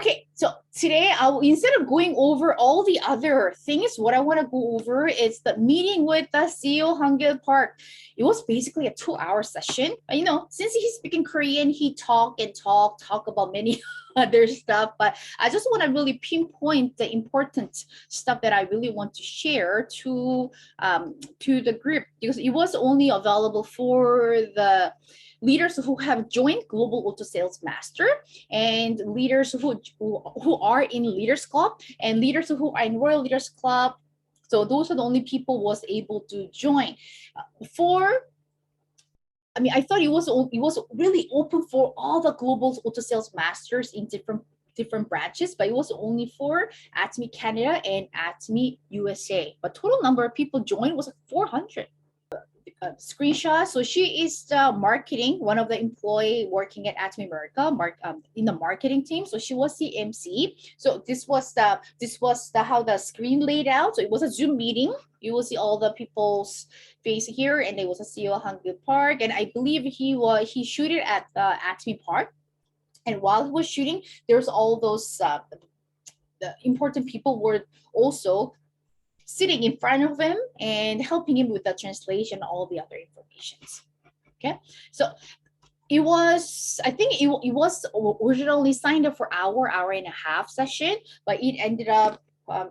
Okay, so today instead of going over all the other things, what I want to go over is the meeting with the CEO HanGill Park. It was basically a 2-hour session. Since he's speaking Korean, he talk about many other stuff. But I just want to really pinpoint the important stuff that I really want to share to the group, because it was only available for the leaders who have joined Global Auto Sales Master, and leaders who are in Leaders Club, and leaders who are in Royal Leaders Club. So those are the only people who was able to join. I thought it was really open for all the Global Auto Sales Masters in different branches, but it was only for Atomy Canada and Atomy USA. But total number of people joined was like 400. Screenshot. So she is one of the employee working at Atomy America, in the marketing team. So she was the MC. So this was how the screen laid out. So it was a Zoom meeting. You will see all the people's face here, and there was a CEO HanGill Park, and I believe he shoot it at the Atomy Park. And while he was shooting, there's all those the important people were also sitting in front of him and helping him with the translation, all the other informations. Okay, so it was originally signed up for hour and a half session, but it ended up,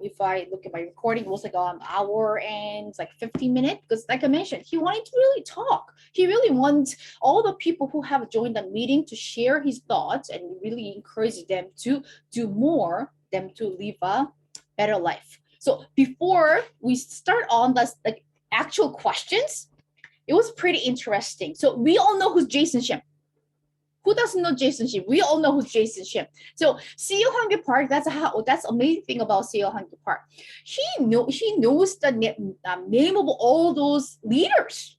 if I look at my recording, it was like an hour and like 15 minutes, because like I mentioned, he wanted to really talk. He really wants all the people who have joined the meeting to share his thoughts and really encourage them to do more, them to live a better life. So before we start on the actual questions, it was pretty interesting. So we all know who's Jason Shim. Who doesn't know Jason Shim? We all know who's Jason Shim. So CEO HanGill Park, that's amazing thing about CEO HanGill Park. He knows the name of all those leaders.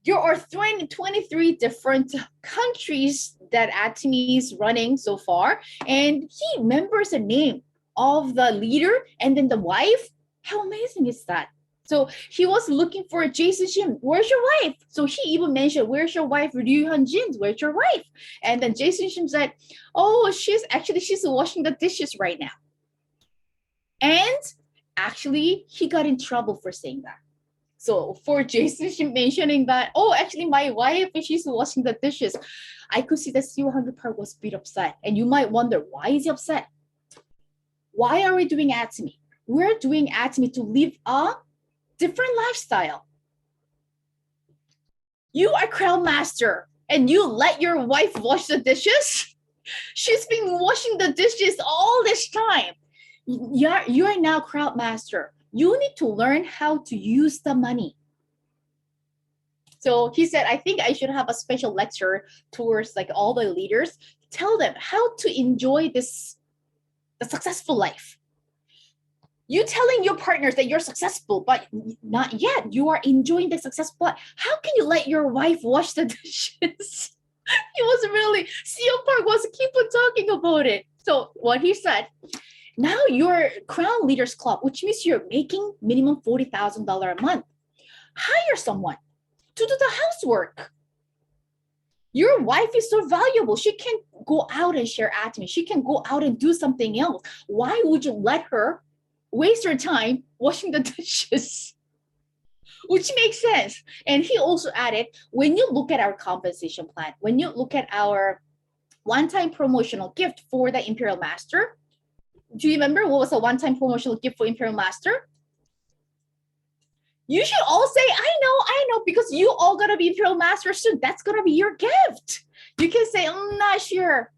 There are 23 different countries that Atomy is running so far, and he remembers the name of the leader and then the wife. How amazing is that? So he was looking for Jason Shim. Where's your wife? So he even mentioned, where's your wife? Ryu Hyun-jin, where's your wife? And then Jason Shim said, oh, she's washing the dishes right now. And actually, he got in trouble for saying that. So for Jason Shim mentioning that, oh, actually my wife, she's washing the dishes, I could see that CEO HanGill Park was a bit upset. And you might wonder, why is he upset? Why are we doing Atomy? We're doing Atomy to live a different lifestyle. You are Crown Master and you let your wife wash the dishes? She's been washing the dishes all this time. You are now Crown Master. You need to learn how to use the money. So he said, I think I should have a special lecture towards like all the leaders, tell them how to enjoy the successful life. You telling your partners that you're successful, but not yet. You are enjoying the successful life. How can you let your wife wash the dishes? He was really, CEO Park was keep on talking about it. So what he said, now you're Crown Leaders Club, which means you're making minimum $40,000 a month. Hire someone to do the housework. Your wife is so valuable. She can go out and share Atomy. She can go out and do something else. Why would you let her waste her time washing the dishes? Which makes sense. And he also added, when you look at our compensation plan, when you look at our one-time promotional gift for the Imperial Master, do you remember what was a one-time promotional gift for Imperial Master? You should all say, I know, because you all gonna be Imperial Master soon. That's gonna be your gift. You can say, I'm not sure.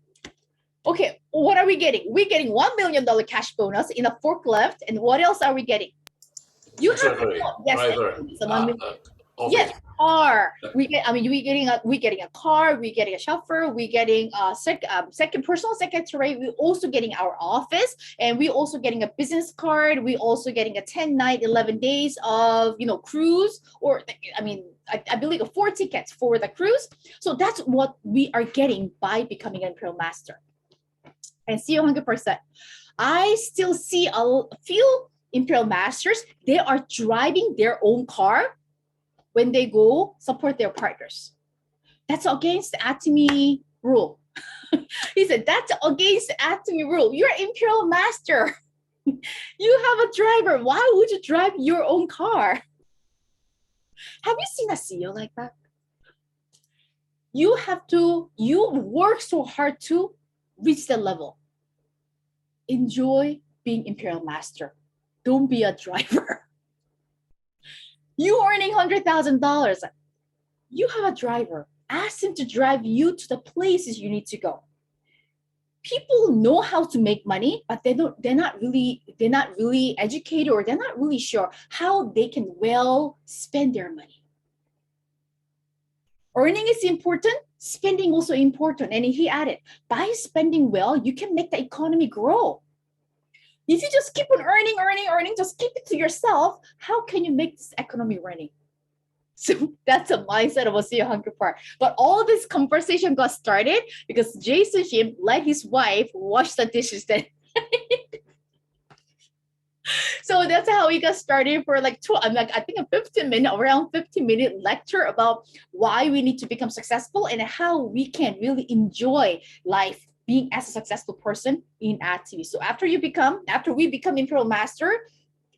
Okay, what are we getting? We're getting $1 million cash bonus in a forklift. And what else are we getting? You have yes, car. We're getting a car. We're getting a chauffeur. We're getting a second personal secretary. We're also getting our office, and we're also getting a business card. We're also getting a 10-night, 11 days of cruise, or I believe 4 tickets for the cruise. So that's what we are getting by becoming an Imperial Master. And CEO HanGill Park said, I still see a few Imperial Masters. They are driving their own car when they go support their partners. That's against the Atomy rule. He said, that's against the Atomy rule. You're imperial master. You have a driver. Why would you drive your own car? Have you seen a CEO like that? You work so hard to reach that level. Enjoy being imperial master. Don't be a driver. You earning $100,000. You have a driver. Ask him to drive you to the places you need to go. People know how to make money, but they're not really educated, or they're not really sure how they can well spend their money. Earning is important, spending also important. And he added, by spending well, you can make the economy grow. If you just keep on earning, just keep it to yourself, how can you make this economy running? So that's a mindset of a CEO HanGill Park. But all this conversation got started because Jason Shim let his wife wash the dishes then. So that's how we got started for like I think around 15-minute lecture about why we need to become successful and how we can really enjoy life being as a successful person in Atomy. So after we become Imperial Master,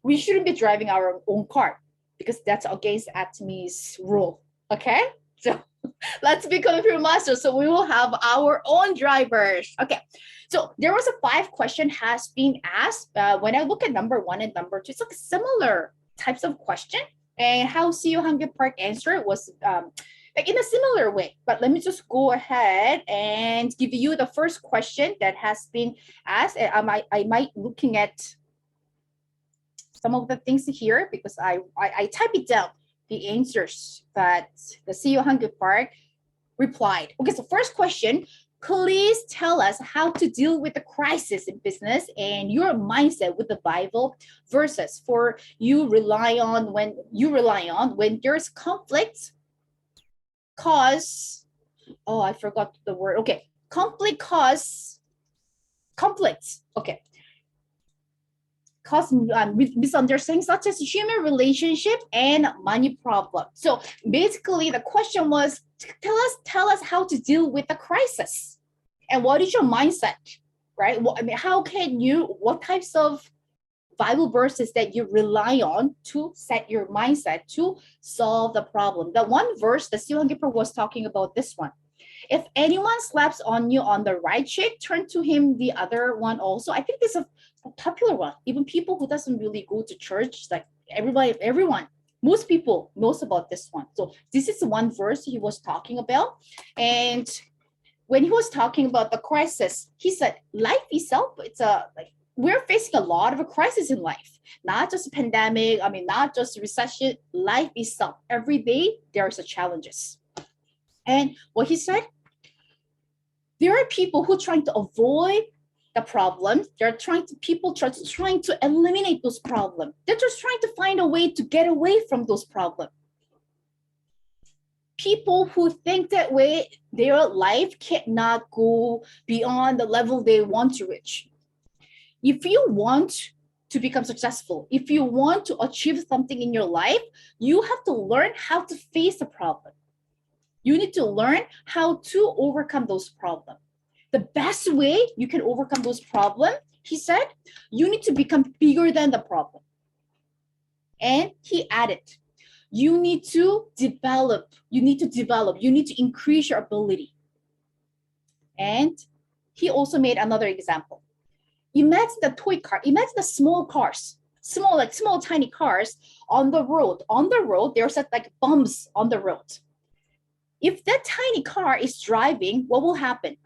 we shouldn't be driving our own car because that's against Atomy's rule. Okay? So let's become Imperial Master. So we will have our own drivers. Okay. So there was a 5-question has been asked. When I look at number 1 and number 2, it's like similar types of question. And how CEO HanGill Park answered was like in a similar way. But let me just go ahead and give you the first question that has been asked. I might looking at some of the things here because I type it down, the answers that the CEO HanGill Park replied. Okay, so first question, please tell us how to deal with the crisis in business and your mindset with the Bible verses for you rely on when there's conflict cause, oh, I forgot the word. Okay, conflicts. Okay. Cause misunderstandings such as human relationship and money problem. So basically the question was, tell us how to deal with the crisis and what is your mindset, right? Well, I mean, what types of Bible verses that you rely on to set your mindset to solve the problem. The one verse that CEO HanGill Park was talking about this one. If anyone slaps on you on the right cheek, turn to him the other one also. I think this is a popular one. Even people who doesn't really go to church, like everyone, most people knows about this one. So this is one verse he was talking about. And when he was talking about the crisis, he said, life itself, we're facing a lot of a crisis in life, not just a pandemic. I mean, not just recession, life itself. Every day there's a challenges. And what he said, there are people who are trying to avoid the problem. People trying to eliminate those problems. They're just trying to find a way to get away from those problems. People who think that way, their life cannot go beyond the level they want to reach. If you want to become successful, if you want to achieve something in your life, you have to learn how to face the problem. You need to learn how to overcome those problems. The best way you can overcome those problems, he said, you need to become bigger than the problem. And he added, you need to develop, you need to increase your ability. And he also made another example. Imagine the toy car, imagine the small cars, small tiny cars on the road. On the road, there's like bumps on the road. If that tiny car is driving, what will happen?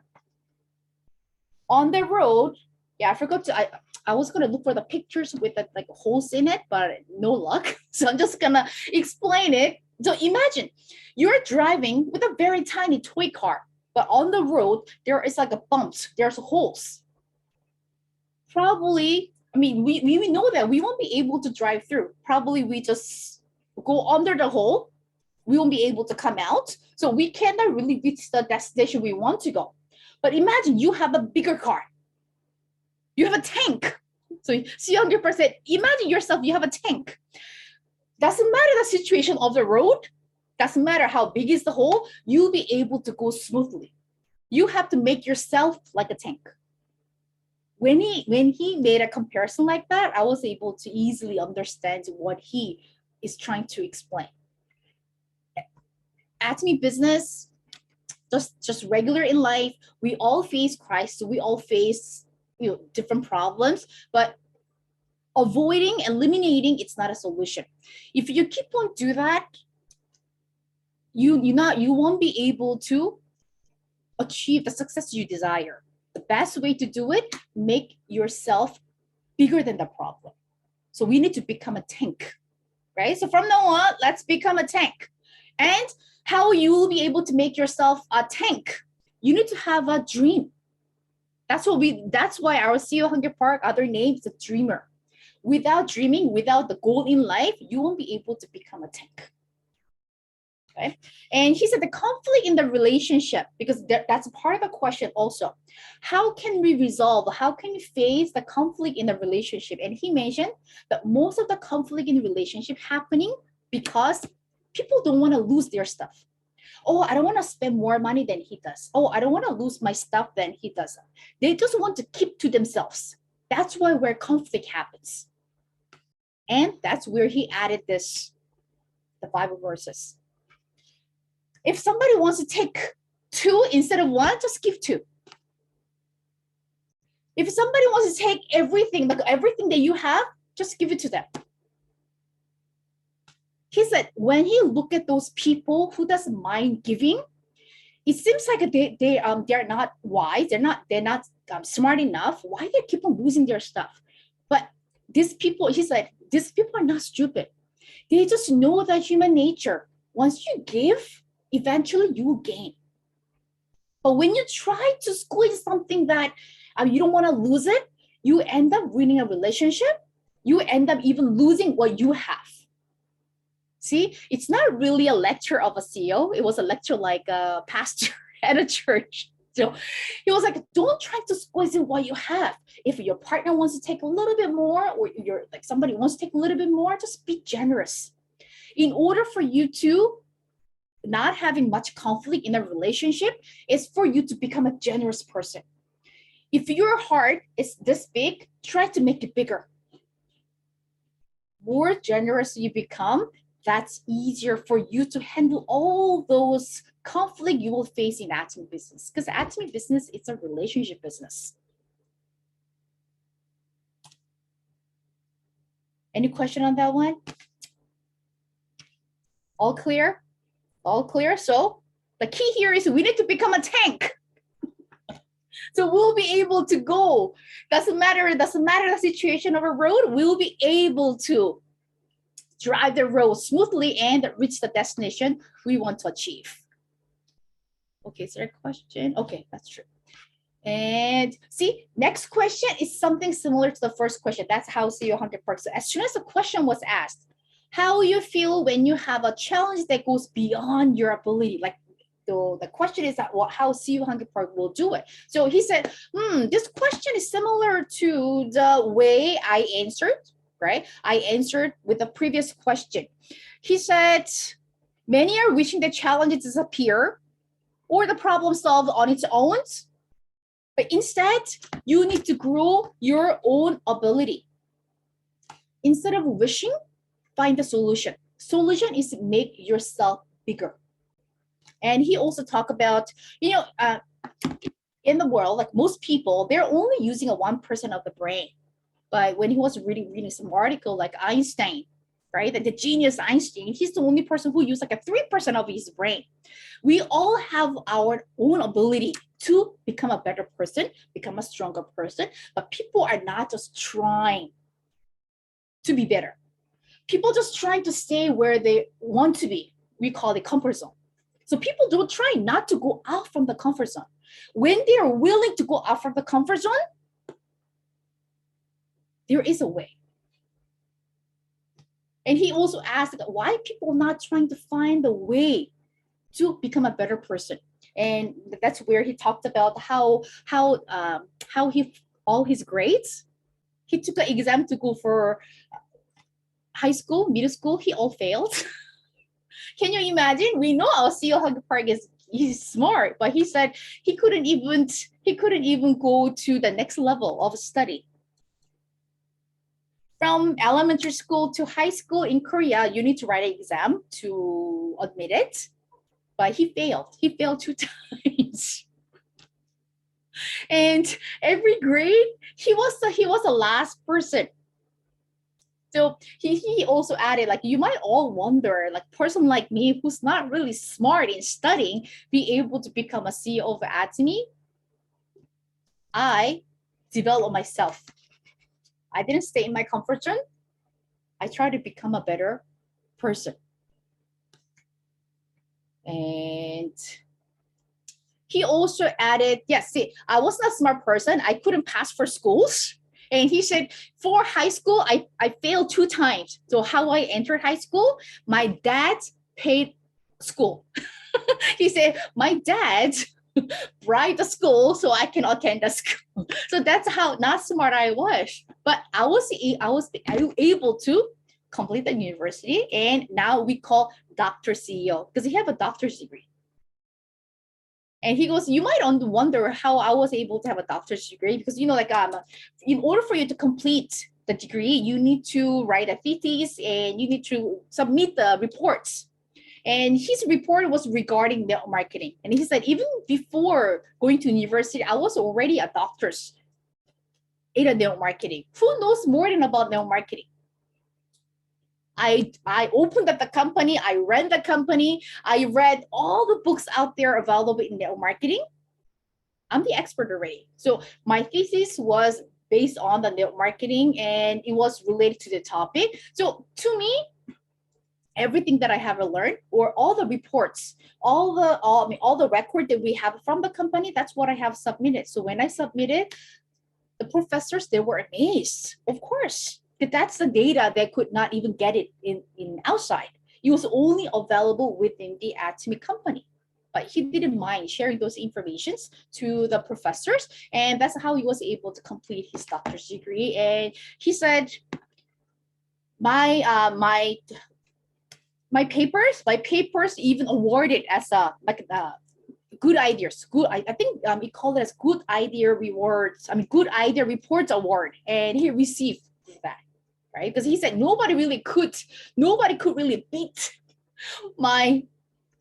On the road, yeah, I forgot to, I was gonna look for the pictures with the like holes in it, but no luck. So I'm just gonna explain it. So imagine you're driving with a very tiny toy car, but on the road, there is like a bumps, there's holes. Probably, I mean, we know that we won't be able to drive through. Probably we just go under the hole. We won't be able to come out. So we cannot really reach the destination we want to go. But imagine you have a bigger car. You have a tank. So CEO HanGill Park said, imagine yourself, you have a tank. Doesn't matter the situation of the road. Doesn't matter how big is the hole. You'll be able to go smoothly. You have to make yourself like a tank. When he made a comparison like that, I was able to easily understand what he is trying to explain. Atomy business, just regular in life, we all face crisis, we all face different problems, but avoiding, eliminating, it's not a solution. If you keep on do that, you won't be able to achieve the success you desire. The best way to do it, make yourself bigger than the problem. So we need to become a tank, right? So from now on, let's become a tank. And how you will be able to make yourself a tank, you need to have a dream. That's why our CEO HanGill Park, other name is a dreamer. Without dreaming, without the goal in life, you won't be able to become a tank. Okay? And he said the conflict in the relationship, because that's part of the question also. How can we resolve, how can we face the conflict in the relationship? And he mentioned that most of the conflict in the relationship happening because people don't want to lose their stuff. Oh, I don't want to spend more money than he does. Oh, I don't want to lose my stuff than he does. They just want to keep to themselves. That's where conflict happens. And that's where he added the Bible verses. If somebody wants to take 2 instead of 1, just give 2. If somebody wants to take everything, like everything that you have, just give it to them. He said, when he look at those people who doesn't mind giving, it seems like they're not wise, they're not smart enough. Why they keep on losing their stuff? But these people, he said, these people are not stupid. They just know that human nature. Once you give, eventually you will gain. But when you try to squeeze something that you don't want to lose it, you end up ruining a relationship. You end up even losing what you have. See, it's not really a lecture of a CEO. It was a lecture like a pastor at a church. So he was like, don't try to squeeze in what you have. If your partner wants to take a little bit more, or somebody wants to take a little bit more, just be generous. In order for you to not having much conflict in a relationship, is for you to become a generous person. If your heart is this big, try to make it bigger. More generous you become, that's easier for you to handle all those conflict you will face in Atomy business. Because Atomy business, it's a relationship business. Any question on that one? All clear? All clear? So the key here is we need to become a tank. So we'll be able to go. Doesn't matter the situation of a road, we'll be able to drive the road smoothly and reach the destination we want to achieve. Okay, is there a question? Okay, that's true. And see, next question is something similar to the first question. That's how CEO HanGill Park. So as soon as the question was asked, how you feel when you have a challenge that goes beyond your ability, like the question is that how CEO HanGill Park will do it. So he said, this question is similar to the way I answered, right? I answered with the previous question. He said, many are wishing the challenges disappear or the problem solved on its own. But instead, you need to grow your own ability. Instead of wishing, find the solution. Solution is to make yourself bigger. And he also talked about, in the world, like most people, they're only using 1% of the brain. But when he was reading some article like Einstein, right? The genius Einstein, he's the only person who used like a 3% of his brain. We all have our own ability to become a better person, become a stronger person, but people are not just trying to be better. People just trying to stay where they want to be. We call it comfort zone. So people don't try not to go out from the comfort zone. When they are willing to go out from the comfort zone, there is a way. And he also asked why people are not trying to find a way to become a better person. And that's where he talked about how he all his grades. He took an exam to go for high school, middle school. He all failed. Can you imagine? We know our CEO HanGill Park is he's smart, but he said he couldn't even go to the next level of study. From elementary school to high school in Korea, you need to write an exam to admit it, but he failed. He failed 2 times. And every grade, he was the last person. So he also added, like, you might all wonder, like, person like me who's not really smart in studying, be able to become a CEO of Atomy. I developed myself. I didn't stay in my comfort zone. I tried to become a better person. And he also added, yes, see, I wasn't a smart person. I couldn't pass for schools. And he said, for high school, I failed 2 times. So how I entered high school, my dad paid school. He said, my dad bribed the school so I can attend the school. So that's how not smart I was. But I was able to complete the university, and now we call Dr. CEO because he have a doctor's degree. And he goes, you might wonder how I was able to have a doctor's degree, because, you know, like, in order for you to complete the degree, you need to write a thesis and you need to submit the reports. And his report was regarding network marketing. And he said, even before going to university, I was already a doctor's in a network marketing. Who knows more than about network marketing? I opened up the company, I ran the company, I read all the books out there available in network marketing. I'm the expert already. So my thesis was based on the network marketing, and it was related to the topic. So to me, everything that I have learned, or all the reports, all the record that we have from the company, that's what I have submitted. So when I submitted, the professors, they were amazed. Of course, that's the data they could not even get it in outside. It was only available within the Atomy company. But he didn't mind sharing those informations to the professors, and that's how he was able to complete his doctor's degree. And he said, my papers even awarded as a good ideas. I think we call it as good idea rewards. Good idea reports award, and he received that, right? Because he said nobody could really beat my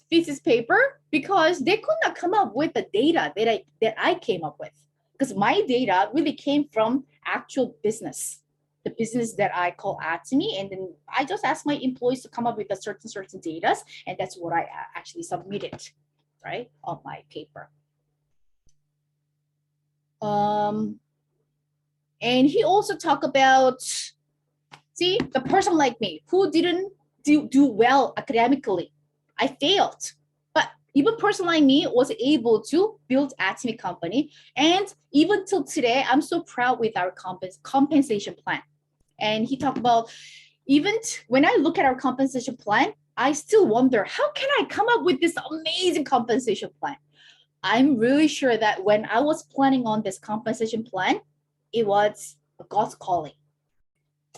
thesis paper, because they could not come up with the data that I came up with, because my data really came from actual business, the business that I call Atomy, and then I just asked my employees to come up with a certain data, and that's what I actually submitted, right, on my paper. And he also talked about, see, the person like me who didn't do well academically. I failed, but even person like me was able to build Atomy company, and even till today, I'm so proud with our compensation plan. And he talked about, even when I look at our compensation plan, I still wonder, how can I come up with this amazing compensation plan? I'm really sure that when I was planning on this compensation plan, it was God's calling.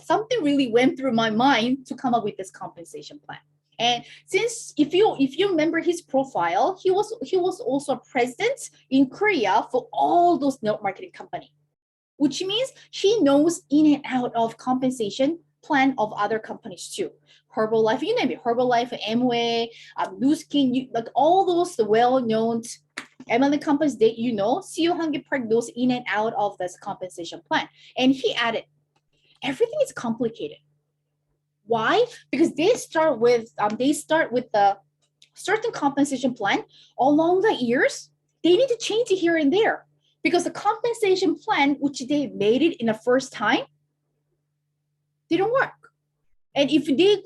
Something really went through my mind to come up with this compensation plan. And since if you remember his profile, he was also a president in Korea for all those network marketing company, which means he knows in and out of compensation plan of other companies too. Herbalife, you name it, Herbalife, Amway, Nu Skin, like all those well-known MLM companies that you know, CEO HanGill Park knows in and out of this compensation plan. And he added, everything is complicated. Why? Because they start with the certain compensation plan. Along the years, they need to change it here and there, because the compensation plan, which they made it in the first time, didn't work. And if they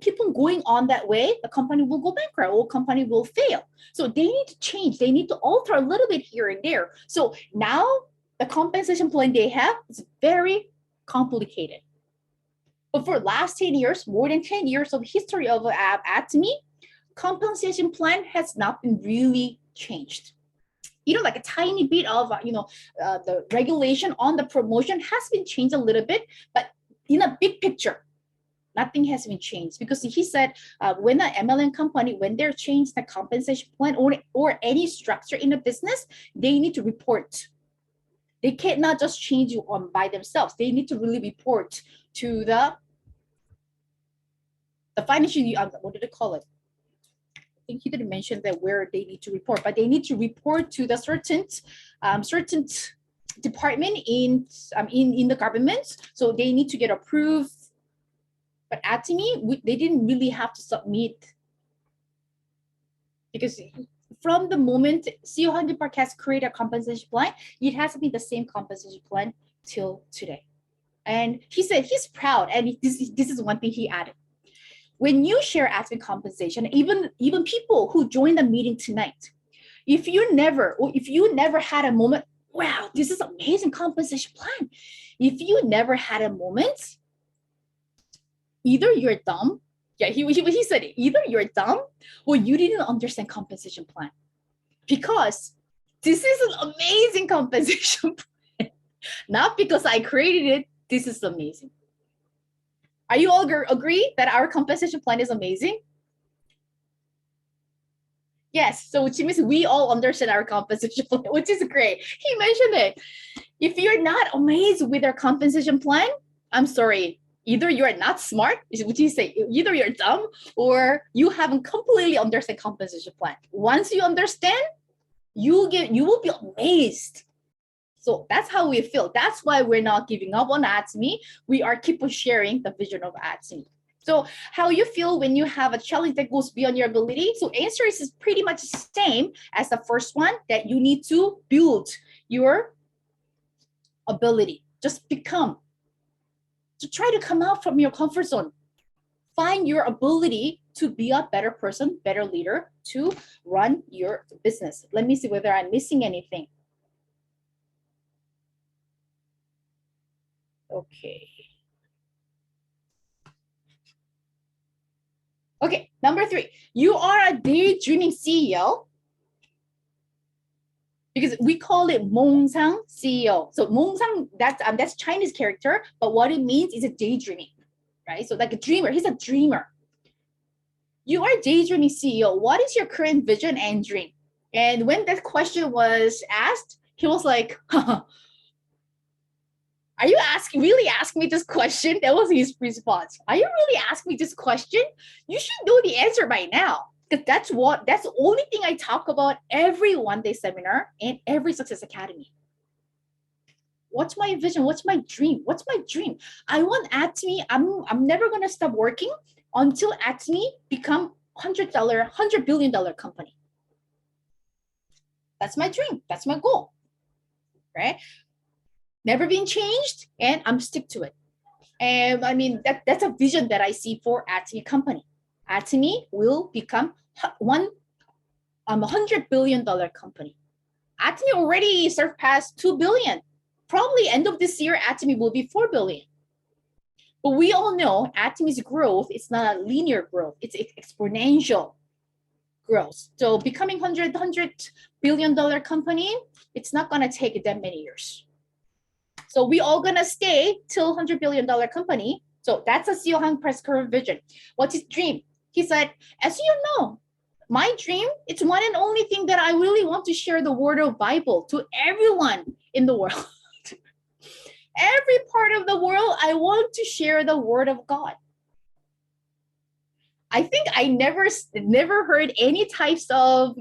keep on going on that way, the company will go bankrupt or company will fail. So they need to change. They need to alter a little bit here and there. So now the compensation plan they have is very complicated. But for the last 10 years, more than 10 years of history of Atomy, compensation plan has not been really changed. Like a tiny bit of, the regulation on the promotion has been changed a little bit, but in a big picture, Nothing has been changed because he said when an MLM company, when they're changed the compensation plan or any structure in the business, they need to report. They cannot just change you on by themselves. They need to really report to the financial, what did they call it? I think he didn't mention that where they need to report, but they need to report to the certain department in the government. So they need to get approved. But Atomy, they didn't really have to submit because from the moment CEO HanGill Park has created a compensation plan, it has been the same compensation plan till today. And he said he's proud, and this is one thing he added. When you share Atomy compensation, even people who joined the meeting tonight, if you never had a moment, wow, this is amazing compensation plan. If you never had a moment, either you're dumb. Yeah, he said either you're dumb or you didn't understand compensation plan, because this is an amazing compensation plan. Not because I created it. This is amazing. Are you all agree that our compensation plan is amazing? Yes, so which means we all understand our compensation plan, which is great. He mentioned it. If you're not amazed with our compensation plan, I'm sorry. Either you're not smart, which he say, either you're dumb or you haven't completely understand compensation plan. Once you understand, you will be amazed. So that's how we feel. That's why we're not giving up on Atomy. We are keep on sharing the vision of Atomy. So how you feel when you have a challenge that goes beyond your ability? So answer is pretty much the same as the first one, that you need to build your ability. Just become. To try to come out from your comfort zone. Find your ability to be a better person, better leader, to run your business. Let me see whether I'm missing anything. Okay. Okay, number 3, you are a daydreaming CEO, because we call it Mongsang CEO. So Mongsang, that's Chinese character, but what it means is a daydreaming, right? So like a dreamer, he's a dreamer. You are a daydreaming CEO. What is your current vision and dream? And when that question was asked, he was like, are you really asking me this question? That was his response. Are you really asking me this question? You should know the answer by now. Because that's the only thing I talk about every one-day seminar and every Success Academy. What's my vision? What's my dream? What's my dream? I want Atomy. I'm never gonna stop working until Atomy become $100 billion company. That's my dream. That's my goal, right? Never been changed, and I'm stick to it. And I mean that's a vision that I see for Atomy company. Atomy will become $100 billion company. Atomy already surpassed 2 billion. Probably end of this year, Atomy will be 4 billion. But we all know Atomy's growth is not a linear growth. It's exponential growth. So becoming $100 billion company, it's not going to take that many years. So we all going to stay till $100 billion company. So that's a CEO HanGill Park's vision. What's his dream? He said, as you know, my dream, it's one and only thing that I really want to share the word of Bible to everyone in the world. Every part of the world, I want to share the word of God. I think I never heard any types of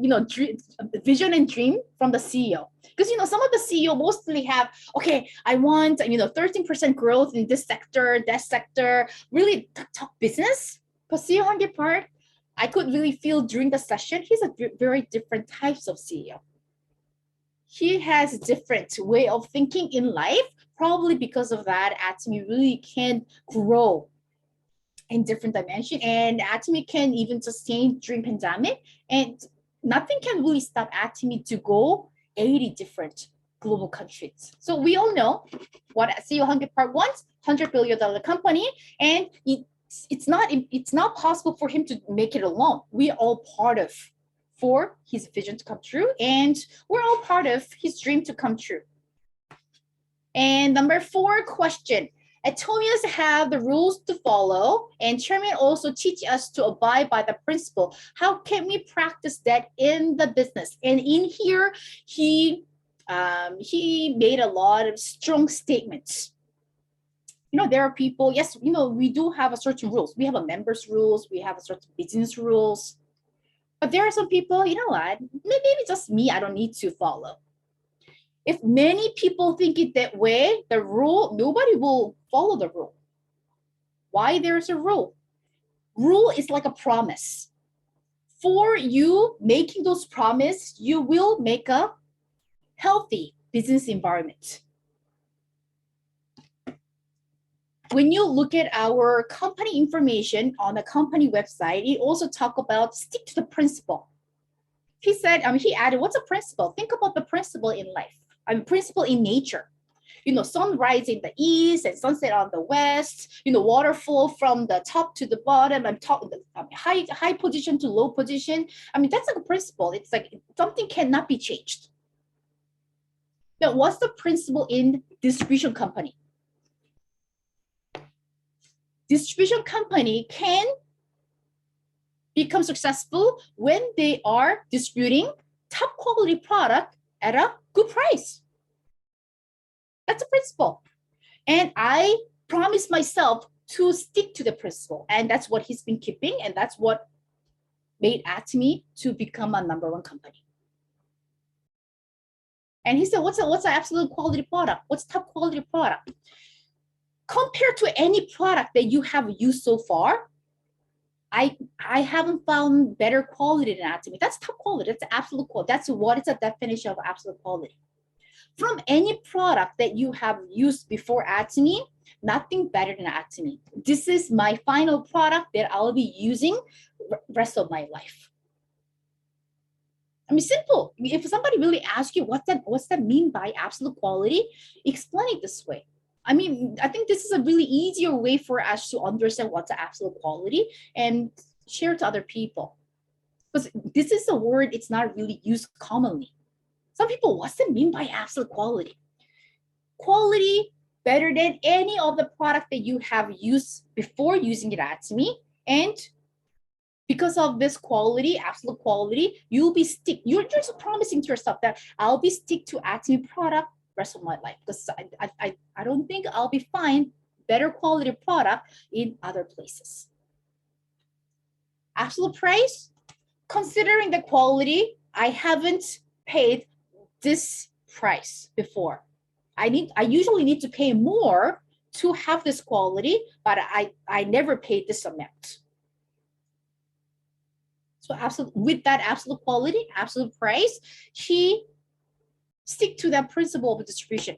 vision and dream from the CEO, because some of the CEO mostly have, okay, I want 13% growth in this sector, that sector, really talk business. But CEO HanGill Park, I could really feel during the session, he's a very different types of CEO. He has a different way of thinking in life. Probably because of that, Atomy really can grow in different dimension, and Atomy can even sustain during pandemic, and nothing can really stop Atomy to go 80 different global countries. So we all know what CEO HanGill Park wants, $100 billion company, and it's not possible for him to make it alone. We are all part of for his vision to come true, and we're all part of his dream to come true. And number 4 question, Atomians have the rules to follow, and chairman also teach us to abide by the principle. How can we practice that in the business? And in here, he made a lot of strong statements. You know, there are people, yes, you know, we do have a certain rules. We have a members rules, we have a certain business rules. But there are some people, you know what, maybe just me, I don't need to follow. If many people think it that way, the rule, nobody will follow the rule. Why there's a rule? Rule is like a promise. For you making those promises, you will make a healthy business environment. When you look at our company information on the company website, it also talk about stick to the principle. He said, he added, what's a principle? Think about the principle in life. Principle in nature. You know, sunrise in the east and sunset on the west, you know, water flow from the top to the bottom and high position to low position. I mean, that's like a principle. It's like something cannot be changed. Now, what's the principle in distribution company? Distribution company can become successful when they are distributing top quality product at a good price. That's a principle. And I promised myself to stick to the principle. And that's what he's been keeping. And that's what made Atomy to become a #1 company. And he said, what's an absolute quality product? What's top quality product? Compared to any product that you have used so far, I haven't found better quality than Atomy. That's top quality. That's absolute quality. That's what is a definition of absolute quality. From any product that you have used before Atomy, nothing better than Atomy. This is my final product that I'll be using rest of my life. I mean, simple. If somebody really asks you what's that mean by absolute quality, explain it this way. I mean, I think this is a really easier way for us to understand what's the absolute quality and share to other people. Because this is a word, it's not really used commonly. Some people, what's it mean by absolute quality? Quality better than any of the product that you have used before using it at Atomy. And because of this quality, absolute quality, you're just promising to yourself that I'll be stick to Atomy product rest of my life, because I don't think I'll be find better quality product in other places. Absolute price, considering the quality, I haven't paid this price before. I usually need to pay more to have this quality, but I never paid this amount. So with that absolute quality, absolute price, he stick to that principle of distribution.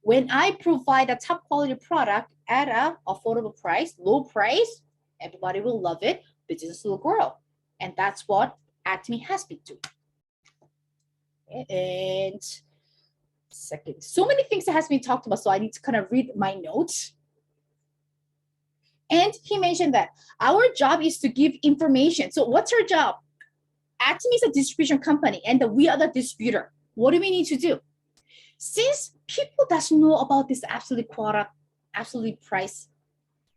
When I provide a top quality product at an affordable price, low price, everybody will love it, business will grow. And that's what Atomy has been doing. And second, so many things that has been talked about, so I need to kind of read my notes. And he mentioned that our job is to give information. So what's our job? Atomy is a distribution company and we are the distributor. What do we need to do? Since people doesn't know about this absolute product, absolute price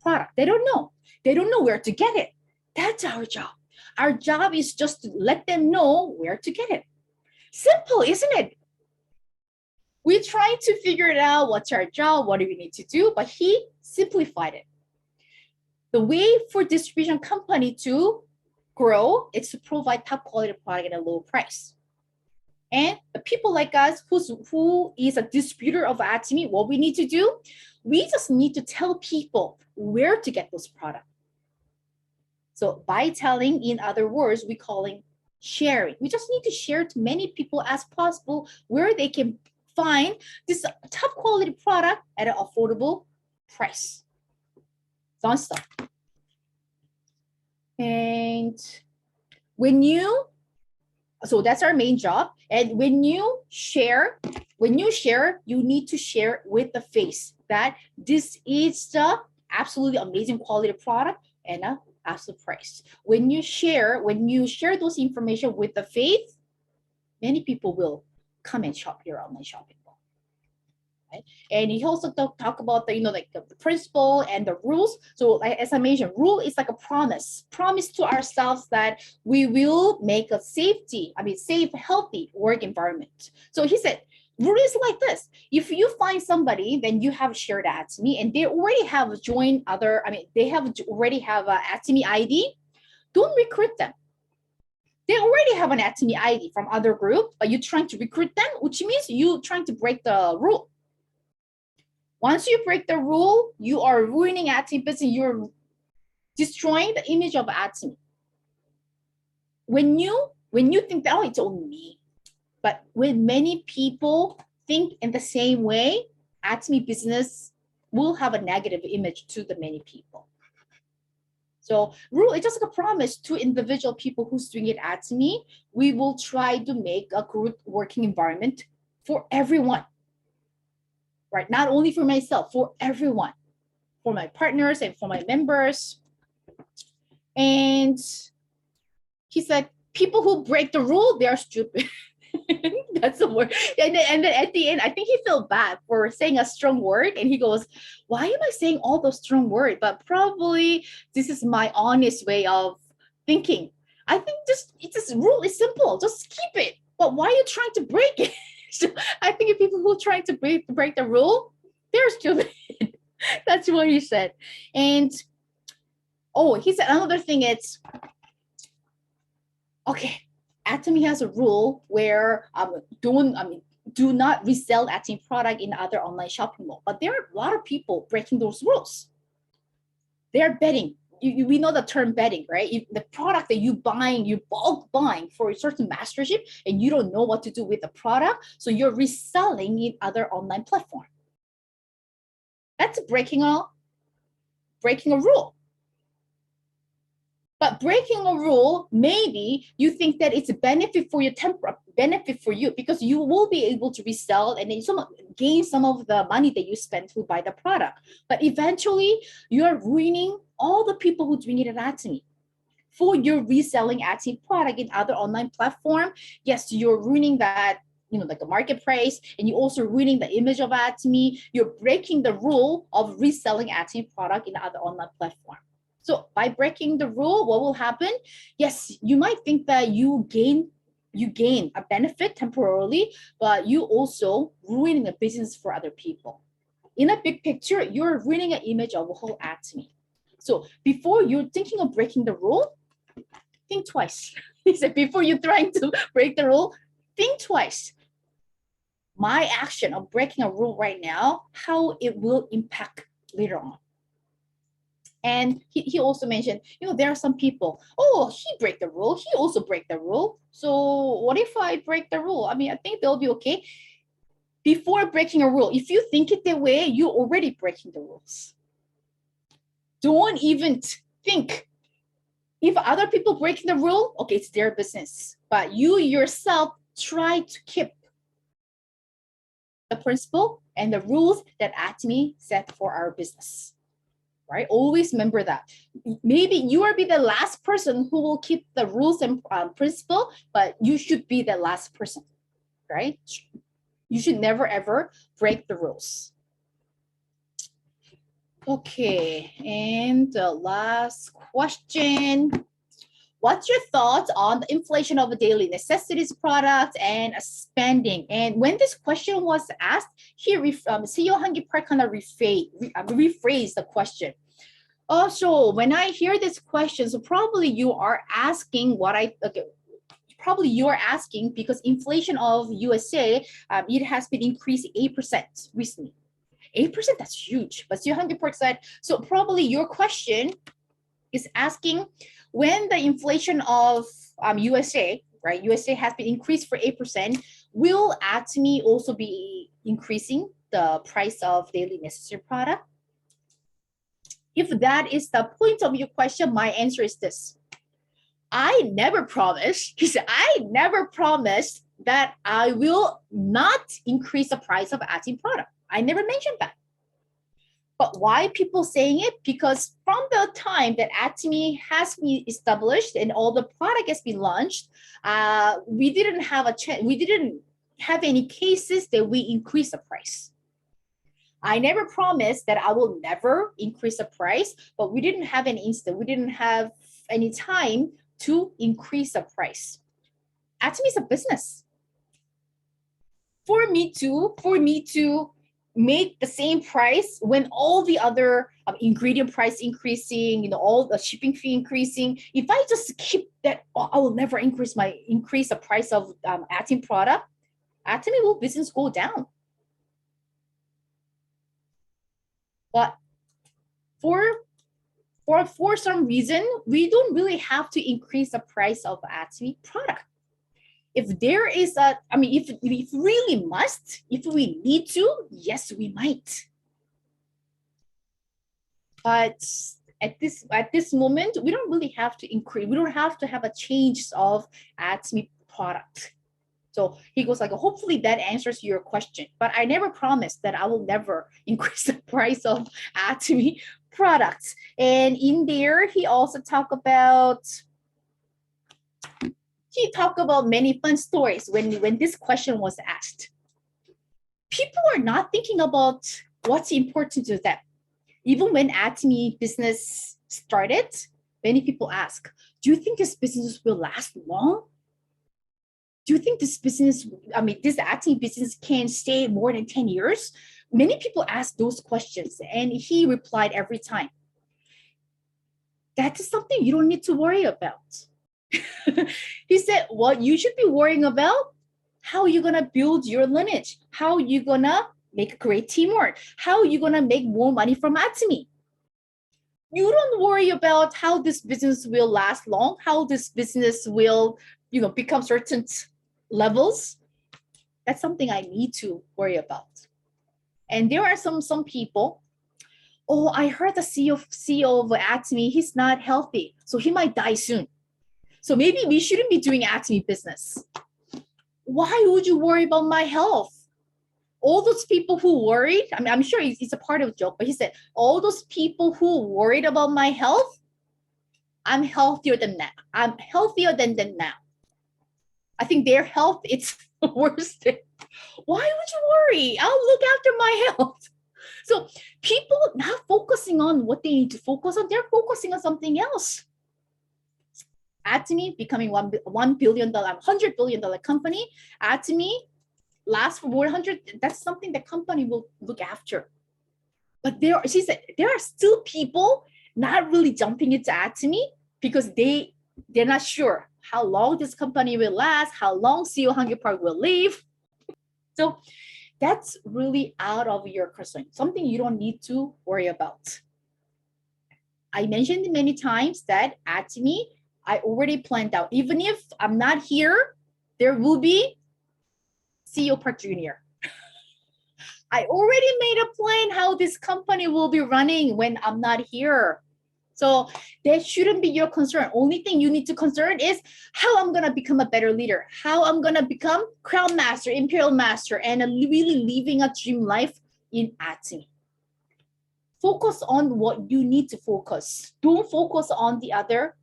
product, they don't know. They don't know where to get it. That's our job. Our job is just to let them know where to get it. Simple, isn't it? We try to figure it out, what's our job, what do we need to do, but he simplified it. The way for distribution company to grow is to provide top quality product at a low price. And the people like us who is a distributor of Atomy, what we need to do, we just need to tell people where to get those products. So by telling, in other words, we calling sharing. We just need to share to many people as possible where they can find this top quality product at an affordable price. Don't stop. And so that's our main job. And when you share, you need to share with the face that this is the absolutely amazing quality product and an absolute price. When you share those information with the face, many people will come and shop your online shopping mall. Right? And he also talk about the, like the principle and the rules. So like, as I mentioned, rule is like a promise to ourselves that we will make a safe, healthy work environment. So he said, rule is like this. If you find somebody, then you have shared Atomy and they already have joined they already have a Atomy ID, don't recruit them. They already have an Atomy ID from other group, but you're trying to recruit them, which means you trying to break the rule. Once you break the rule, you are ruining Atomy business. You're destroying the image of Atomy. When you think that, oh, it's only me, but when many people think in the same way, Atomy business will have a negative image to the many people. So rule is just like a promise to individual people who's doing it at me. We will try to make a good working environment for everyone, right? Not only for myself, for everyone, for my partners and for my members. And he said, people who break the rule, they are stupid. That's the word. And then at the end, I think he felt bad for saying a strong word. And he goes, why am I saying all those strong words? But probably this is my honest way of thinking. I think this rule is simple. Just keep it. But why are you trying to break it? So I think if people who are trying to break the rule, they're stupid. That's what he said. And he said another thing, it's, okay, Atomy has a rule where do not resell Atomy product in other online shopping mall. But there are a lot of people breaking those rules. They're betting. We know the term betting, right? The product that you bulk buying for a certain mastership, and you don't know what to do with the product, so you're reselling in other online platform. That's breaking a rule. But breaking a rule, maybe you think that it's a benefit for you because you will be able to resell and then gain some of the money that you spent to buy the product. But eventually, you are ruining all the people who doing it at Atomy. For your reselling Atomy product in other online platform, yes, you're ruining that, like a marketplace, and you're also ruining the image of Atomy. You're breaking the rule of reselling Atomy product in other online platform. So by breaking the rule, what will happen? Yes, you might think that you gain a benefit temporarily, but you also ruining a business for other people. In a big picture, you're ruining an image of a whole Atomy. So before you're thinking of breaking the rule, think twice. He said, before you're trying to break the rule, think twice. My action of breaking a rule right now, how it will impact later on. And he also mentioned, there are some people, he break the rule, he also break the rule. So what if I break the rule? I think they'll be okay. Before breaking a rule, if you think it that way, you're already breaking the rules. Don't even think. If other people breaking the rule, okay, it's their business. But you yourself try to keep the principle and the rules that Atomy set for our business. Right? Always remember that. Maybe you will be the last person who will keep the rules and principle, but you should be the last person, right? You should never ever break the rules. Okay, and the last question. What's your thoughts on the inflation of daily necessities products and spending? And when this question was asked, CEO HanGill Park kind of rephrased the question. So when I hear this question, so probably you are asking probably you are asking because inflation of USA, it has been increased 8% recently. 8%, that's huge. But CEO HanGill Park said, so probably your question is asking, when the inflation of USA, right? USA has been increased for 8%. Will Atomy also be increasing the price of daily necessary product? If that is the point of your question, my answer is this. I never promised, I never promised that I will not increase the price of Atomy product. I never mentioned that. But why people saying it? Because from the time that Atomy has been established and all the product has been launched, we didn't have any cases that we increase the price. I never promised that I will never increase the price, but we didn't have any instant. We didn't have any time to increase the price. Atomy is a business. For me to make the same price when all the other ingredient price increasing, all the shipping fee increasing, if I just keep that, I will never increase the price of Atomy product, Atomy will business go down. But for some reason, we don't really have to increase the price of Atomy product. If there is if we really must, if we need to, yes, we might. But at this moment, we don't really have to increase. We don't have to have a change of Atomy product. So he goes like, hopefully that answers your question. But I never promised that I will never increase the price of Atomy products. And in there, he also talked about many fun stories when this question was asked. People are not thinking about what's important to them. Even when Atomy business started, many people ask, do you think this business will last long? Do you think this Atomy business can stay more than 10 years? Many people ask those questions, and he replied every time, that is something you don't need to worry about. He said, what you should be worrying about, how are you going to build your lineage? How are you going to make great teamwork? How are you going to make more money from Atomy? You don't worry about how this business will last long, how this business will, become certain levels. That's something I need to worry about. And there are some people, oh, I heard the CEO of Atomy, he's not healthy, so he might die soon. So maybe we shouldn't be doing Atomy business. Why would you worry about my health? All those people who worried, I'm sure it's a part of the joke, but he said, all those people who worried about my health, I'm healthier than that. I'm healthier than them now. I think their health, it's the worst. Why would you worry? I'll look after my health. So people not focusing on what they need to focus on, they're focusing on something else. Atomy becoming $1 billion, $100 billion company. Atomy lasts for more than 100. That's something the company will look after. But she said, there are still people not really jumping into Atomy because they're not sure how long this company will last, how long CEO HanGill Park will live. So that's really out of your concern, something you don't need to worry about. I mentioned many times that Atomy, I already planned out. Even if I'm not here, there will be CEO Park Jr. I already made a plan how this company will be running when I'm not here. So that shouldn't be your concern. Only thing you need to concern is how I'm going to become a better leader, how I'm going to become Crown Master, Imperial Master, and really living a dream life in Atomy. Focus on what you need to focus. Don't focus on the other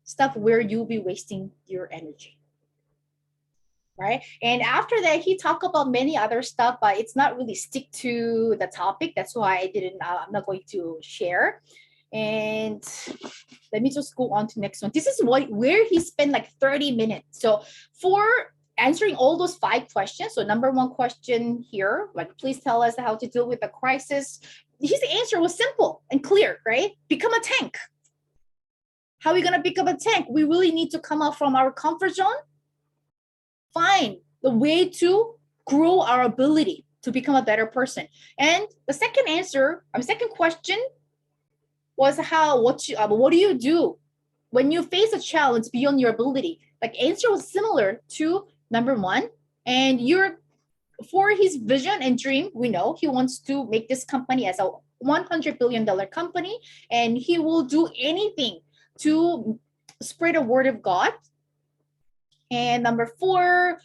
stuff where you'll be wasting your energy. Right? And after that, he talked about many other stuff, but it's not really stick to the topic. That's why I'm not going to share. And let me just go on to the next one. This is where he spent like 30 minutes. So for answering all those 5 questions, so number 1 question here, like, please tell us how to deal with a crisis. His answer was simple and clear, right? Become a tank. How are we going to become a tank? We really need to come out from our comfort zone, find the way to grow our ability to become a better person. And the second question was what do you do when you face a challenge beyond your ability? Like, answer was similar to number 1. And for his vision and dream, we know he wants to make this company as a $100 billion company, and he will do anything to spread the word of God. And number 4,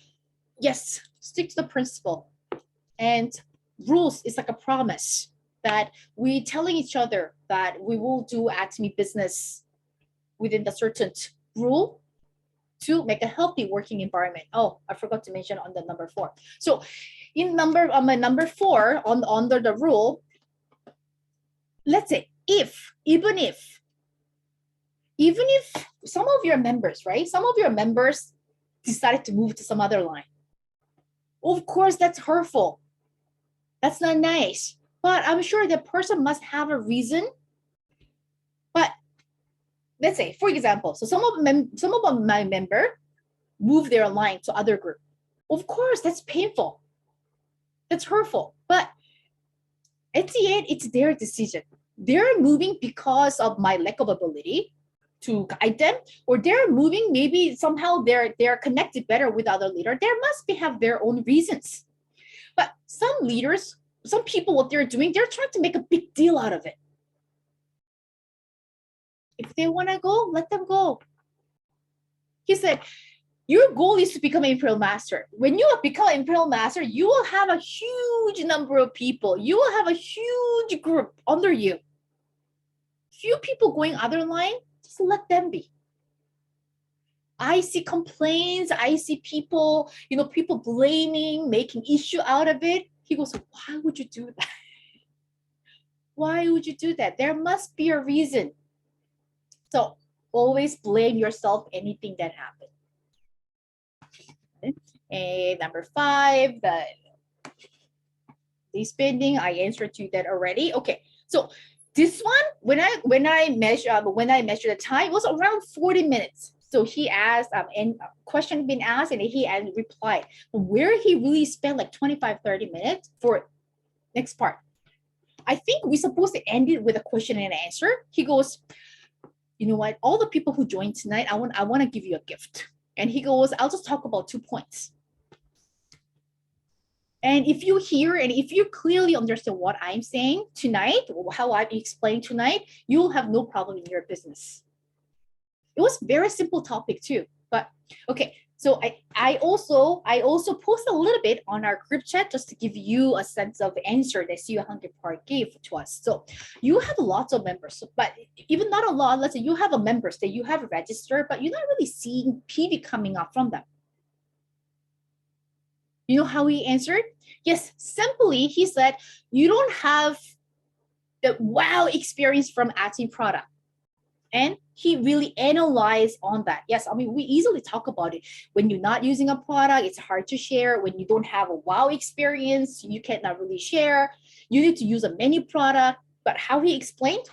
yes, stick to the principle. And rules is like a promise that we telling each other that we will do Atomy business within the certain rule to make a healthy working environment. Oh, I forgot to mention on the number 4. So In number 4 under the rule, let's say even if some of your members, right? Some of your members decided to move to some other line. Of course, that's hurtful. That's not nice. But I'm sure the person must have a reason. But let's say, for example, so some of my member move their line to other group. Of course, that's painful. That's hurtful. But at the end, it's their decision. They're moving because of my lack of ability to guide them, or they're moving, maybe somehow they're connected better with other leader. There must have their own reasons. But some leaders, some people, what they're doing, they're trying to make a big deal out of it. If they want to go, let them go. He said, your goal is to become an imperial master. When you become an imperial master, you will have a huge number of people. You will have a huge group under you. Few people going other line, just let them be. I see complaints. I see people, people blaming, making issue out of it. He goes, why would you do that? Why would you do that? There must be a reason. So always blame yourself anything that happened. And number 5, the spending, I answered to that already. Okay, so this one, when I measure the time, it was around 40 minutes. So he asked, and question been asked, and he replied. Where he really spent like 25-30 minutes for next part. I think we're supposed to end it with a question and answer. He goes, you know what? All the people who joined tonight, I want to give you a gift. And he goes, I'll just talk about 2 points. And if you hear and if you clearly understand what I'm saying tonight, or how I explained tonight, you'll have no problem in your business. It was very simple topic too. But okay, so I also post a little bit on our group chat just to give you a sense of the answer that CEO HanGill Park gave to us. So you have lots of members, but even not a lot, let's say you have a members that you have registered, but you're not really seeing PV coming up from them. You know how he answered? Yes, simply he said, you don't have the wow experience from Atomy product. And he really analyzed on that. Yes, I mean, we easily talk about it. When you're not using a product, it's hard to share. When you don't have a wow experience, you cannot really share. You need to use a many product. But how he explained,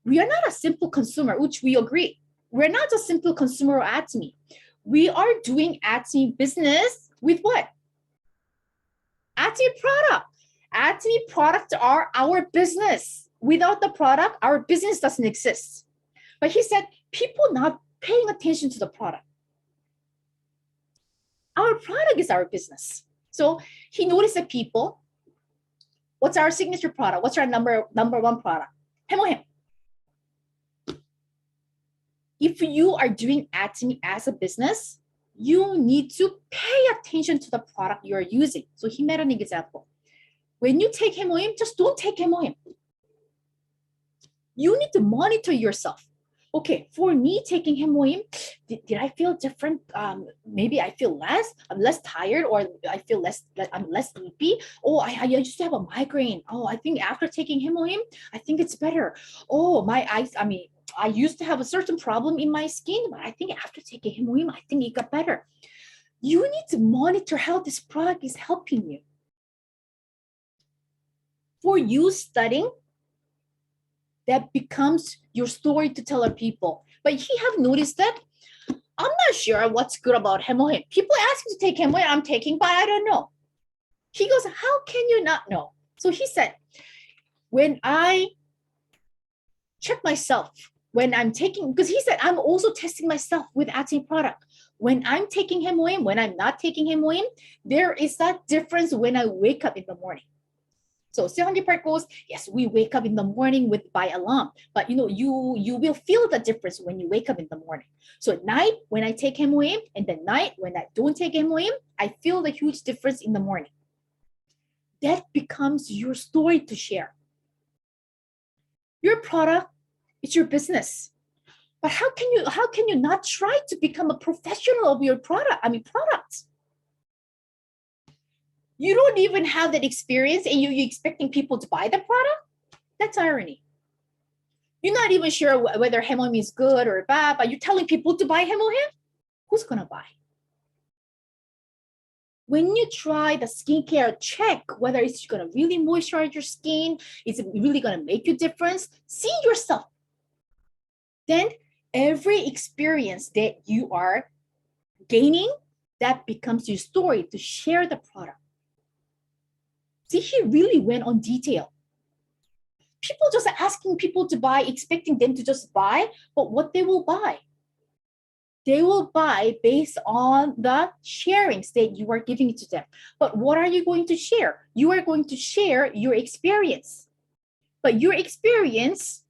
we are not a simple consumer, which we agree. We're not a simple consumer of Atomy. We are doing Atomy business with what? Atomy product. Atomy products are our business. Without the product, our business doesn't exist. But he said, people not paying attention to the product. Our product is our business. So he noticed that people, what's our signature product? What's our number 1 product? Hemohem. If you are doing Atomy as a business, you need to pay attention to the product you're using. So he made an example. When you take Hemohem, just don't take Hemohem. You need to monitor yourself. Okay, for me taking Hemohem, did I feel different? Maybe I feel I'm less tired, or I feel I'm less sleepy. Oh, I used to have a migraine. Oh, I think after taking Hemohem, I think it's better. Oh, my eyes, I used to have a certain problem in my skin, but I think after taking Hemohem, I think it got better. You need to monitor how this product is helping you. For you studying, that becomes your story to tell other people. But he have noticed that I'm not sure what's good about Hemohem. People ask me to take Hemohem, I'm taking, but I don't know. He goes, how can you not know? So he said, when I check myself, when I'm taking, because he said, I'm also testing myself with Atomy product. When I'm taking Hemohem, when I'm not taking Hemohem, there is that difference when I wake up in the morning. So CEO HanGill Park goes, yes, we wake up in the morning by alarm, but you will feel the difference when you wake up in the morning. So at night, when I take Hemohem, and the night when I don't take Hemohem, I feel the huge difference in the morning. That becomes your story to share. Your product, it's your business. But how can you not try to become a professional of your product? Products. You don't even have that experience and you're expecting people to buy the product? That's irony. You're not even sure whether Hemohim is good or bad, but you're telling people to buy Hemohim? Who's going to buy? When you try the skincare, check whether it's going to really moisturize your skin. Is it really going to make a difference? See yourself. Then every experience that you are gaining, that becomes your story to share the product. See, he really went on detail. People just asking people to buy, expecting them to just buy, but what they will buy? They will buy based on the sharings that you are giving to them. But what are you going to share? You are going to share your experience. But your experience,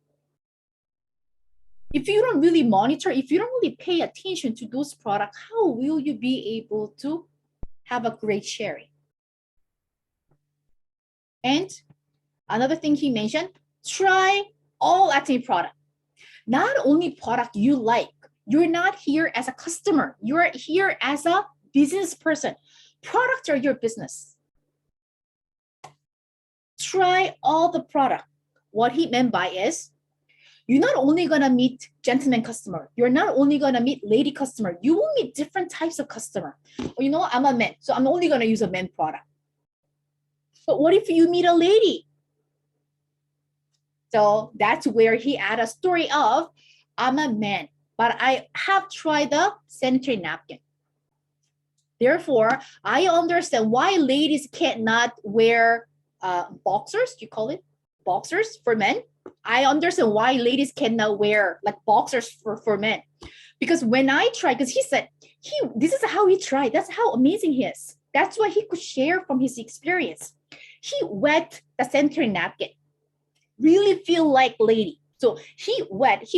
if you don't really monitor, if you don't really pay attention to those products, how will you be able to have a great sharing? And another thing he mentioned, try all Atomy product. Not only product you like. You're not here as a customer. You're here as a business person. Products are your business. Try all the product. What he meant by is, you're not only gonna meet gentleman customer. You're not only gonna meet lady customer. You will meet different types of customer. Well, you know what? I'm a man, so I'm only gonna use a men product. But what if you meet a lady? So that's where he added a story of, I'm a man, but I have tried the sanitary napkin. Therefore, I understand why ladies cannot wear boxers. Do you call it boxers for men? I understand why ladies cannot wear like boxers for men. Because when I tried, because he said, this is how he tried. That's how amazing he is. That's why he could share from his experience. He wet the sanitary napkin. Really feel like lady. So he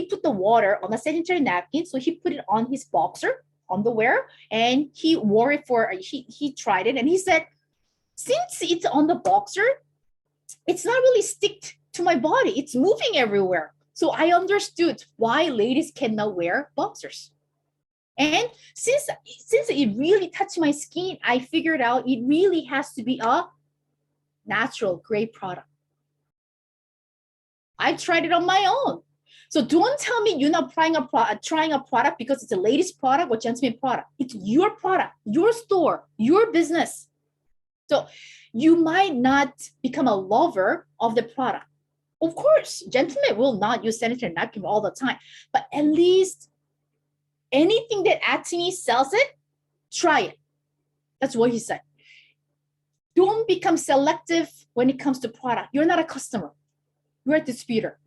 put the water on the sanitary napkin. So he put it on his boxer underwear and he wore it he tried it. And he said, since it's on the boxer, it's not really stick to my body. It's moving everywhere. So I understood why ladies cannot wear boxers. And since it really touched my skin, I figured out it really has to be a natural, great product. I tried it on my own. So don't tell me you're not trying a product because it's a ladies product or gentleman product. It's your product, your store, your business. So you might not become a lover of the product. Of course, gentlemen will not use sanitary napkin all the time, but at least anything that Atomy sells it, try it. That's what he said. Don't become selective when it comes to product. You're not a customer. You're a distributor,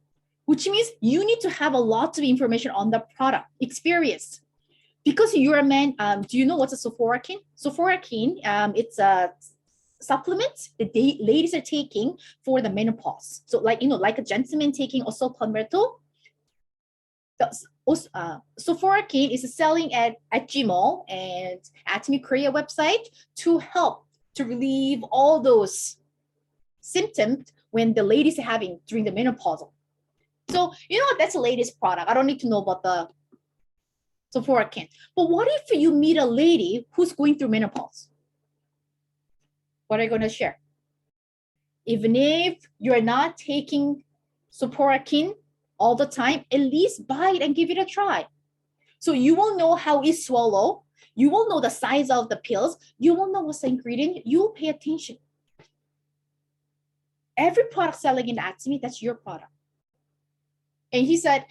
which means you need to have a lot of information on the product experience. Because you're a man, do you know what's a sulforakin? Sulforakin, it's a supplement that ladies are taking for the menopause. So like a gentleman taking oso-palmetto. Sulforakin is selling at Gmall and Atomy Korea website to help to relieve all those symptoms when the ladies are having during the menopausal. So, that's a ladies product. I don't need to know about the sulforakin. But what if you meet a lady who's going through menopause? What are you going to share? Even if you're not taking sulforakin all the time, at least buy it and give it a try. So you will know how it's swallow. You will know the size of the pills. You will know what's the ingredient. You will pay attention. Every product selling in Atomy, that's your product. And he said,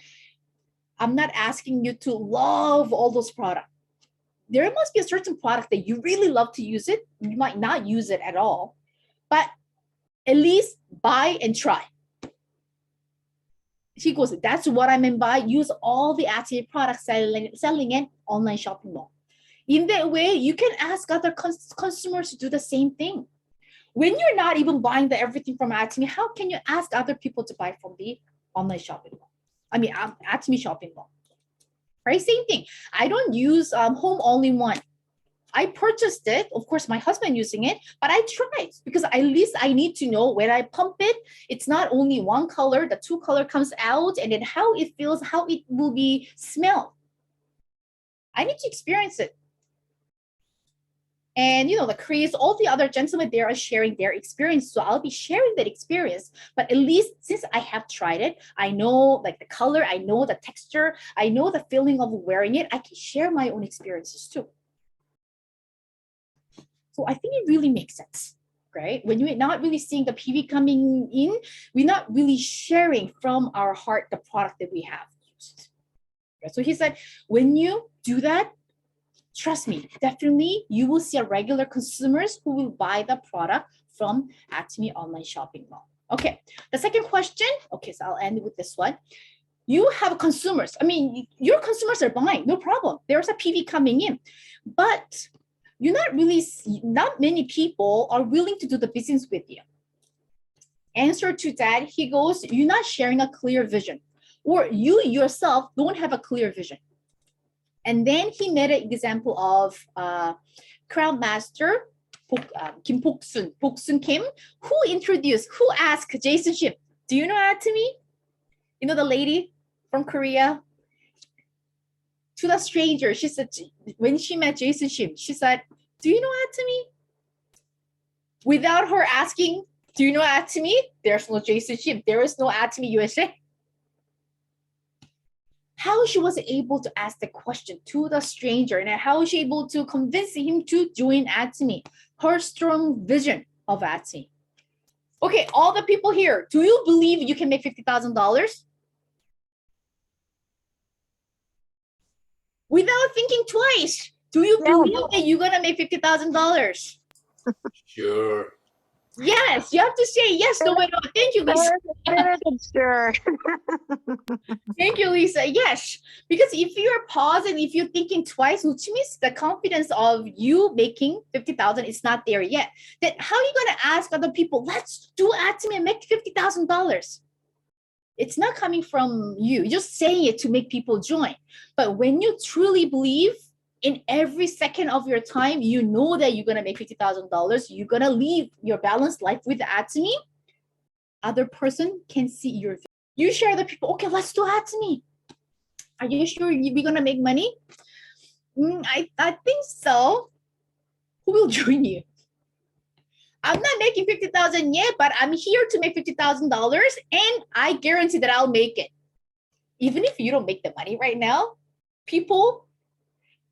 I'm not asking you to love all those products. There must be a certain product that you really love to use it. You might not use it at all, but at least buy and try. He goes, that's what I meant by use all the Atomy products selling in online shopping mall. In that way, you can ask other consumers to do the same thing. When you're not even buying everything from Atomy, how can you ask other people to buy from the online shopping mall? I mean, Atomy shopping mall. Right? Same thing. I don't use home only one. I purchased it. Of course, my husband using it, but I tried because at least I need to know when I pump it, it's not only one color, the two color comes out, and then how it feels, how it will be smelled. I need to experience it. And the Koreans, all the other gentlemen there are sharing their experience. So I'll be sharing that experience. But at least since I have tried it, I know like the color, I know the texture, I know the feeling of wearing it. I can share my own experiences too. So I think it really makes sense, right? When you're not really seeing the PV coming in, we're not really sharing from our heart the product that we have used. So he said, when you do that, trust me, definitely you will see a regular consumers who will buy the product from Atomy online shopping mall. Okay, the second question, okay, so I'll end with this one. You have consumers. I mean, your consumers are buying, no problem. There's a PV coming in, but not many people are willing to do the business with you. Answer to that, he goes, you're not sharing a clear vision, or you yourself don't have a clear vision. And then he made an example of Crown Master Kim Boksun Kim, who asked Jason Shim, do you know Atomy? You know the lady from Korea? To the stranger, she said, when she met Jason Shim, she said, do you know Atomy? Without her asking, do you know Atomy? There's no Jason Shim. There is no Atomy USA. How she was able to ask the question to the stranger and how she able to convince him to join Atomy, her strong vision of Atomy. Okay, all the people here, do you believe you can make $50,000? Without thinking twice, do you believe that you're gonna make $50,000? Sure. Yes, you have to say yes, no, no. Thank you, Lisa. Sure. Thank you, Lisa. Yes, because if you're pausing, if you're thinking twice, which means the confidence of you making 50,000 is not there yet. Then how are you gonna ask other people? Let's do Atomy and make $50,000. It's not coming from you. You're just saying it to make people join. But when you truly believe in every second of your time, you know that you're gonna make $50,000. You're gonna live your balanced life with Atomy. Other person can see your. You share the people. Okay, let's do Atomy. Are you sure we're gonna make money? I think so. Who will join you? I'm not making 50,000 yet, but I'm here to make $50,000, and I guarantee that I'll make it. Even if you don't make the money right now, people,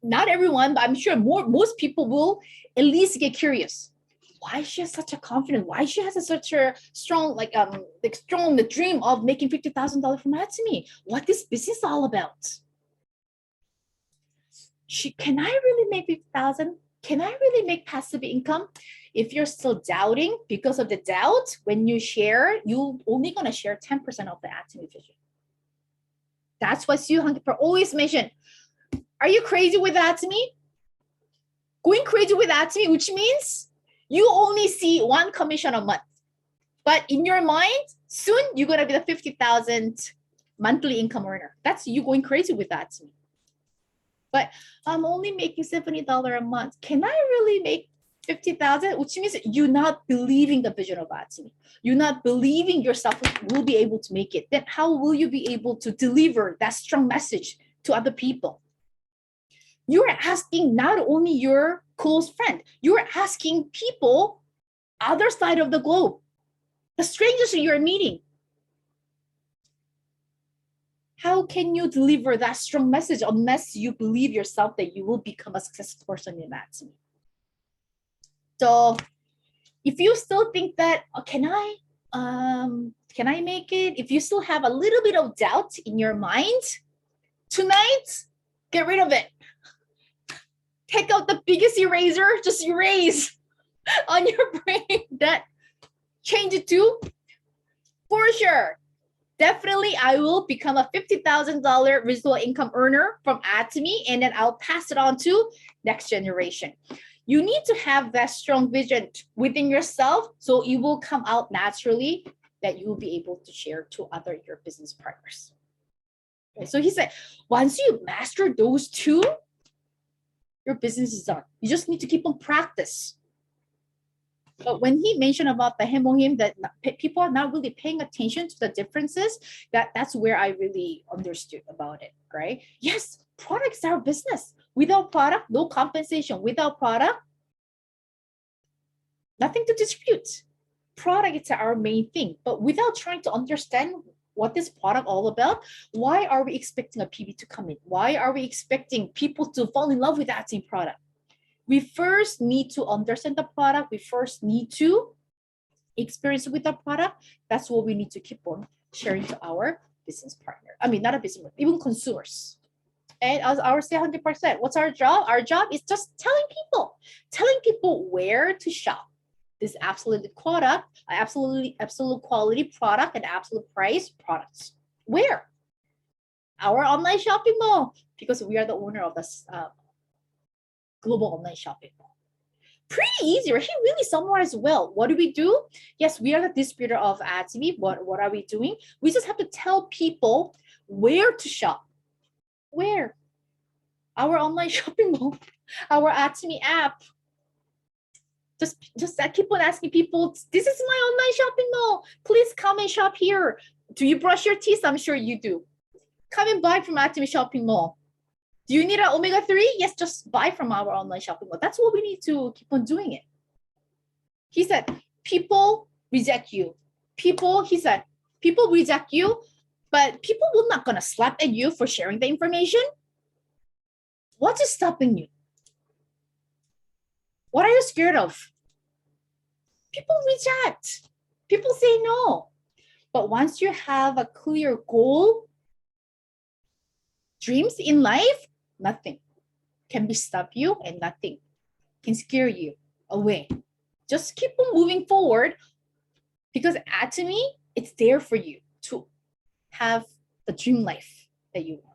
not everyone, but I'm sure most people will at least get curious. Why she has such a confidence? Why she has such a strong, the dream of making $50,000 from Atomy? What this business all about? Can I really make 50,000? Can I really make passive income? If you're still doubting, because of the doubt, when you share, you're only gonna share 10% of the Atomy vision. That's what Ceo HanGill Park always mentioned. Are you crazy with Atomy? Going crazy with Atomy, which means you only see one commission a month. But in your mind, soon you're gonna be the 50,000 monthly income earner. That's you going crazy with Atomy. But I'm only making $70 a month. Can I really make 50,000? Which means you're not believing the vision of Atomy. You're not believing yourself will be able to make it. Then how will you be able to deliver that strong message to other people? You're asking not only your close friend, you're asking people other side of the globe, the strangers you're meeting. How can you deliver that strong message unless you believe yourself that you will become a successful person in Atomy? So if you still think that, can I make it? If you still have a little bit of doubt in your mind, tonight, get rid of it. Take out the biggest eraser, just erase on your brain that, change it to, for sure. Definitely, I will become a $50,000 residual income earner from Atomy, and then I'll pass it on to next generation. You need to have that strong vision within yourself, so it will come out naturally that you will be able to share to your business partners. Okay, so he said, once you master those two, your business is done. You just need to keep on practice. But when he mentioned about the hemohim, that people are not really paying attention to the differences, that's where I really understood about it, right? Yes, products are business. Without product, no compensation. Without product, Nothing to dispute. Product is our main thing, but without trying to understand what this product all about, why are we expecting a PB to come in? Why are we expecting people to fall in love with that same product? We first need to understand the product. We first need to experience with the product. That's what we need to keep on sharing to our business partner. I mean, not a business, even consumers. And as our say 100%, what's our job? Our job is just telling people where to shop. This absolute product, absolute quality product, and absolute price products. Where? Our online shopping mall, because we are the owner of this global online shopping mall. Pretty easy, right? He really summarized well. What do we do? Yes, we are the distributor of Atomy. What are we doing? We just have to tell people where to shop. Where? Our online shopping mall, our Atomy app. Just keep on asking people, this is my online shopping mall. Please come and shop here. Do you brush your teeth? I'm sure you do. Come and buy from Atomy shopping mall. Do you need an omega-3? Yes, just buy from our online shopping mall. That's what we need to keep on doing it. He said, people reject you. He said, people reject you, but people will not gonna slap at you for sharing the information. What is stopping you? What are you scared of? People reject. People say no. But once you have a clear goal, dreams in life, nothing can stop you and nothing can scare you away. Just keep on moving forward, because Atomy, it's there for you to have the dream life that you want.